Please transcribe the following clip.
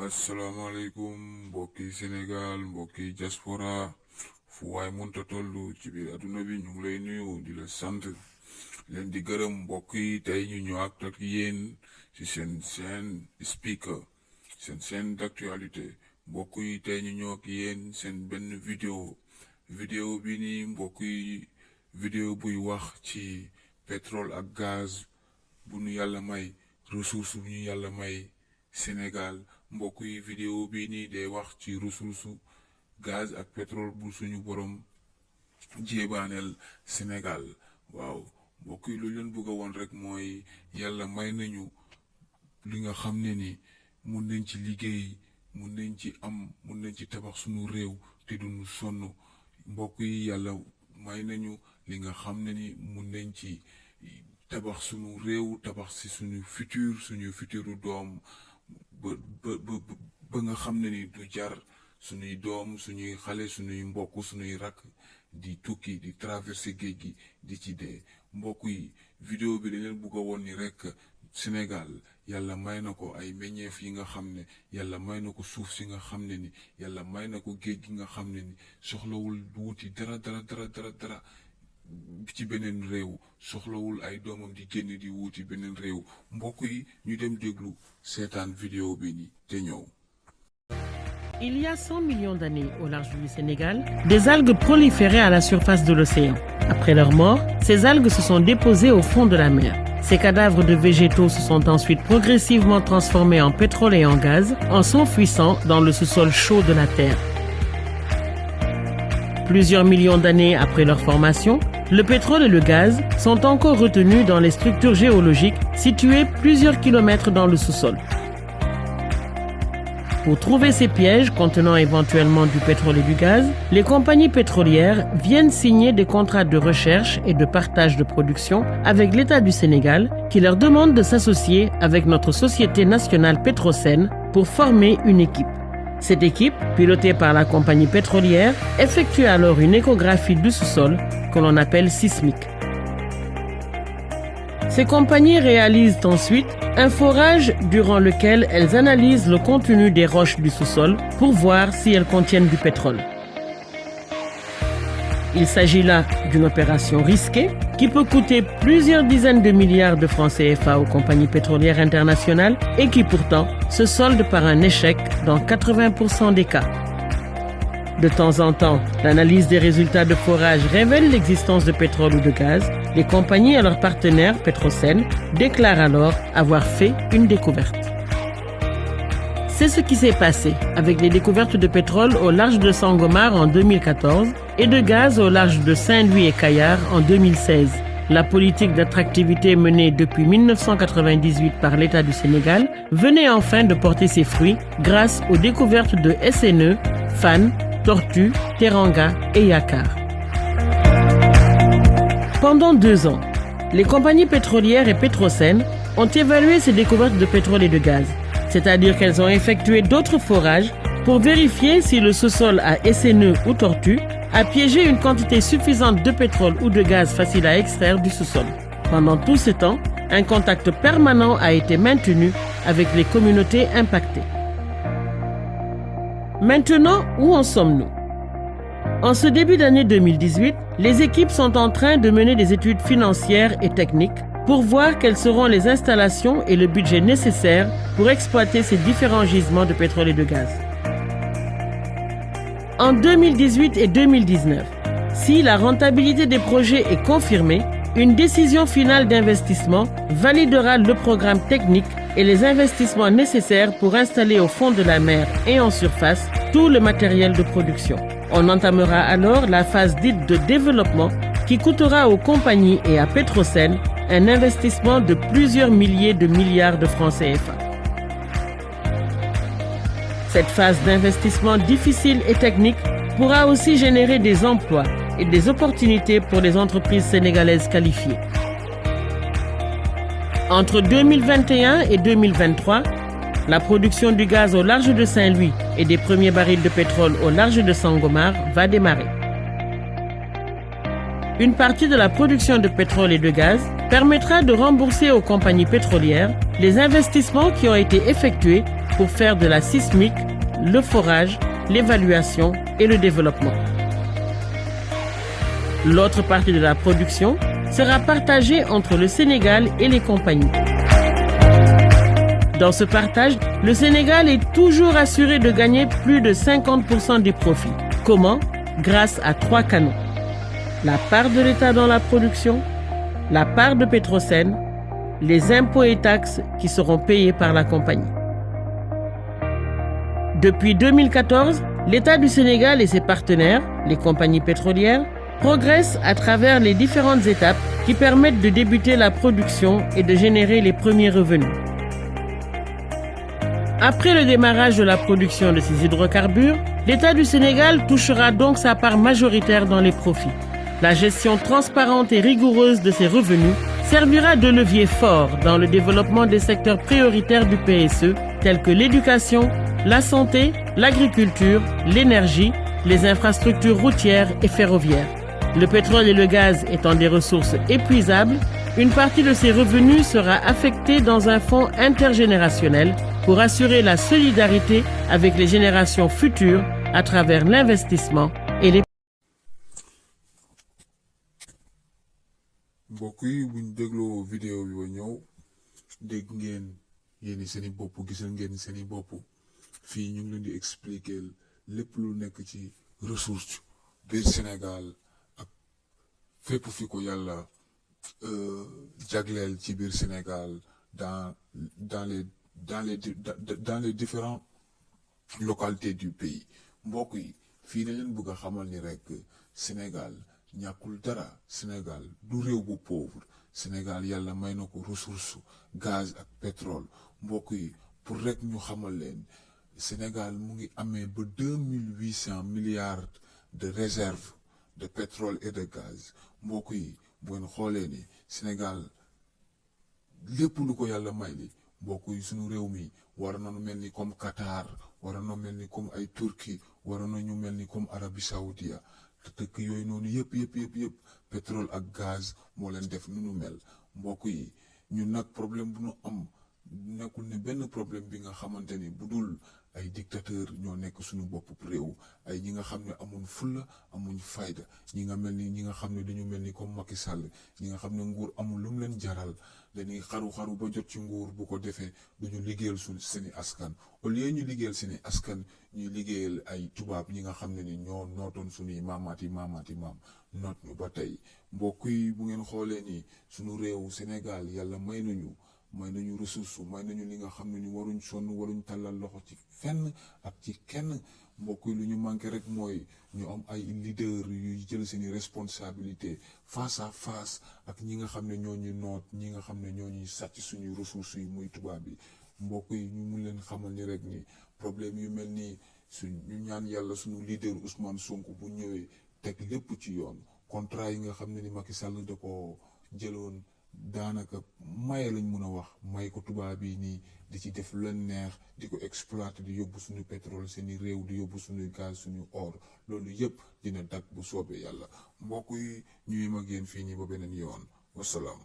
asalaamaaleykum mbokki Sénégal mbokki diaspora fu waay mënta tollu ci biir aduna bi ñu ngi lay nuyu di la sant leen di gërëm mbokk yi tey ñu ñëwaat ak yéen ci seen speaker seen chaîne d'actualité mbokk yi tey ñu ñëw ak yéen seen benn vidéo bi nii mbokk yi vidéo buy wax ci pétrole ak gaz bu ñu yàlla may ressource bu ñu yàlla may Sénégal mbokk yi vidéo bi nii day wax ci ressource gaz ak pétrole bu suñu borom jéebaaneel Sénégal waaw mbokk yi lu leen bëgg a woon rek mooy yàlla may nañu li nga xam ne ni mun nañ ci liggéey mun nañ ci mun nañ ci tabax suñu réew te duñu sonn mbokk yi yàlla may nañu li nga xam ne ni mun nañ ci tabax suñu réew tabax si suñu futuru doom ba nga xam ne ni du jar suñuy doom suñuy xale suñuy mbokk suñuy rakk di tukki di traverser géej gi di ci dee mbokk yi vidéo bi dañ leen bëgg a woon ni rek Sénégal yàlla may na ko ay meññeef yi nga xam ne yàlla may na ko suuf si nga xam ne ni yàlla may na ko géej gi nga xam ne ni soxlawul wuti dara ci beneen réew soxlawul ay doomam di génn di wuti beneen réew mbokk yi ñu dem déglu seetaan vidéo bi ni te ñëw. Il y a 100 millions d'années au large du Sénégal, des algues proliféraient à la surface de l'océan. Après leur mort, ces algues se sont déposées au fond de la mer. Ces cadavres de végétaux se sont ensuite progressivement transformés en pétrole et en gaz en s'enfouissant dans le sous-sol chaud de la Terre. Plusieurs millions d'années après leur formation, le pétrole et le gaz sont encore retenus dans les structures géologiques situées plusieurs kilomètres dans le sous-sol. Pour trouver ces pièges contenant éventuellement du pétrole et du gaz, les compagnies pétrolières viennent signer des contrats de recherche et de partage de production avec l'État du Sénégal qui leur demande de s'associer avec notre Société nationale Petrosen pour former une équipe. Cette équipe, pilotée par la compagnie pétrolière, effectue alors une échographie du sous-sol que l'on appelle sismique. Ces compagnies réalisent ensuite un forage durant lequel elles analysent le contenu des roches du sous-sol pour voir si elles contiennent du pétrole. Il s'agit là d'une opération risquée qui peut coûter plusieurs dizaines de milliards de francs CFA aux compagnies pétrolières internationales et qui pourtant se solde par un échec dans 80% des cas. De temps en temps, l'analyse des résultats de forage révèle l'existence de pétrole ou de gaz. Les compagnies et leurs partenaires, Petrosen, déclarent alors avoir fait une découverte. C'est ce qui s'est passé avec les découvertes de pétrole au large de Sangomar en 2014 et de gaz au large de Saint-Louis et Kayar en 2016. La politique d'attractivité menée depuis 1998 par l'État du Sénégal venait enfin de porter ses fruits grâce aux découvertes de SNE, Fan, Tortue, Teranga et Yakar. Pendant 2 ans, les compagnies pétrolières et Petrosen ont évalué ces découvertes de pétrole et de gaz, c'est-à-dire qu'elles ont effectué d'autres forages pour vérifier si le sous-sol à SNE ou Tortue a piégé une quantité suffisante de pétrole ou de gaz facile à extraire du sous-sol. Pendant tout ce temps, un contact permanent a été maintenu avec les communautés impactées. Maintenant, où en sommes-nous? En ce début d'année 2018, les équipes sont en train de mener des études financières et techniques pour voir quelles seront les installations et le budget nécessaires pour exploiter ces différents gisements de pétrole et de gaz. En 2018 et 2019, si la rentabilité des projets est confirmée, une décision finale d'investissement validera le programme technique et les investissements nécessaires pour installer au fond de la mer et en surface tout le matériel de production. On entamera alors la phase dite de développement qui coûtera aux compagnies et à Petrosen un investissement de plusieurs milliers de milliards de francs CFA. Cette phase d'investissement difficile et technique pourra aussi générer des emplois et des opportunités pour les entreprises sénégalaises qualifiées. Entre 2021 et 2023, la production du gaz au large de Saint-Louis et des premiers barils de pétrole au large de Sangomar va démarrer. Une partie de la production de pétrole et de gaz permettra de rembourser aux compagnies pétrolières les investissements qui ont été effectués pour faire de la sismique, le forage, l'évaluation et le développement. L'autre partie de la production sera partagée entre le Sénégal et les compagnies. Dans ce partage, le Sénégal est toujours assuré de gagner plus de 50% des profits. Comment? Grâce à 3 canaux. La part de l'État dans la production, la part de Petrosen, les impôts et taxes qui seront payés par la compagnie. Depuis 2014, l'État du Sénégal et ses partenaires, les compagnies pétrolières, progressent à travers les différentes étapes qui permettent de débuter la production et de générer les premiers revenus. Après le démarrage de la production de ces hydrocarbures, l'État du Sénégal touchera donc sa part majoritaire dans les profits. La gestion transparente et rigoureuse de ces revenus servira de levier fort dans le développement des secteurs prioritaires du PSE, tels que l'éducation, la santé, l'agriculture, l'énergie, les infrastructures routières et ferroviaires. Le pétrole et le gaz étant des ressources épuisables, une partie de ces revenus sera affectée dans un fonds intergénérationnel pour assurer la solidarité avec les générations futures à travers l'investissement et les... mbokk yi buñ dégloo vidéo bi ba ñëw dégg ngeen yéen seeni bopp gisal ngeen seeni bopp fii ñu ngi leen di expliquer lépp lu nekk ci ressource biir Sénégal ak fépp fi ko yàlla jagleel ci biir Sénégal dans les différentes localités du pays mbokk yi fii na leen bëgg a xamal ni rek Sénégal ñàkkul dara. Sénégal du réew bu pauvre. Sénégal yàlla may na ko ressource gaz ak pétrole mbokk yi pour rek ñu xamal leen Sénégal mu ngi amee ba 2800 milliards de réserves de pétrole et de gaz mbokk yi bu ngeen xoolee ni Sénégal lépp lu ko yàlla may li mbokk yi suñu réew mi war nañu mel ni comme Qatar war nañu mel ni comme ay Turquie war nañu mel ni comme Arabie Saoudite te dëkk yooyu noonu yëpp pétrole ak gaz moo leen def nu nu mel mbokk yi ñun nag problème bu nu am nekkul ne benn problème bi nga xamante ni bu dul ay dictateur ñoo nekk suñu bopp réew ay ñi nga xam ne amuñ fulla amuñ fayda ñi nga xam ne dañu mel ni comme Macky Sall ñi nga xam ne nguur amul lu mu leen jaral dañuy xaru ba jot ci nguur bu ko defee duñu liggéeyal seeni askan au lieu ñu liggéeyal seeni askan ñuy liggéeyal ay tubaab ñi nga xam ne ni ñoo nootoon suñuy maam noot ñu ba tey mbokk yi bu ngeen xoolee ni suñu réew Sénégal yàlla may nañu ressource may nañu li nga xam ne ni waruñ sonn waruñ tàllal loxo ci fenn ak ci kenn mbokk yi lu ñu manqué rek mooy ñu am ay leader yuy jël seeni responsabilité face à face ak ñi nga xam ne ñoo ñu noot ñi nga xam ne ñoo ñuy sàcc suñu ressources yi muy tubaab bi mbokk yi ñu mun leen xamal ni rek ni problème yu mel nii ñu ñaan yàlla suñu leader Ousmane Sonko bu ñëwee teg lépp ci yoon contrat yi nga xam ne ni Macky Sall da ko jëloon daanaka maye lañ mën a wax may ko tubaab yi nii di ci def lu leen neex di ko exploiter di yóbbu suñu pétrole seeni réew di yóbbu suñu gaz suñu or loolu yëpp dina dagg bu soobee yàlla mbokk yi ñuy mag yéen fii nii ba beneen yoon wasalaam.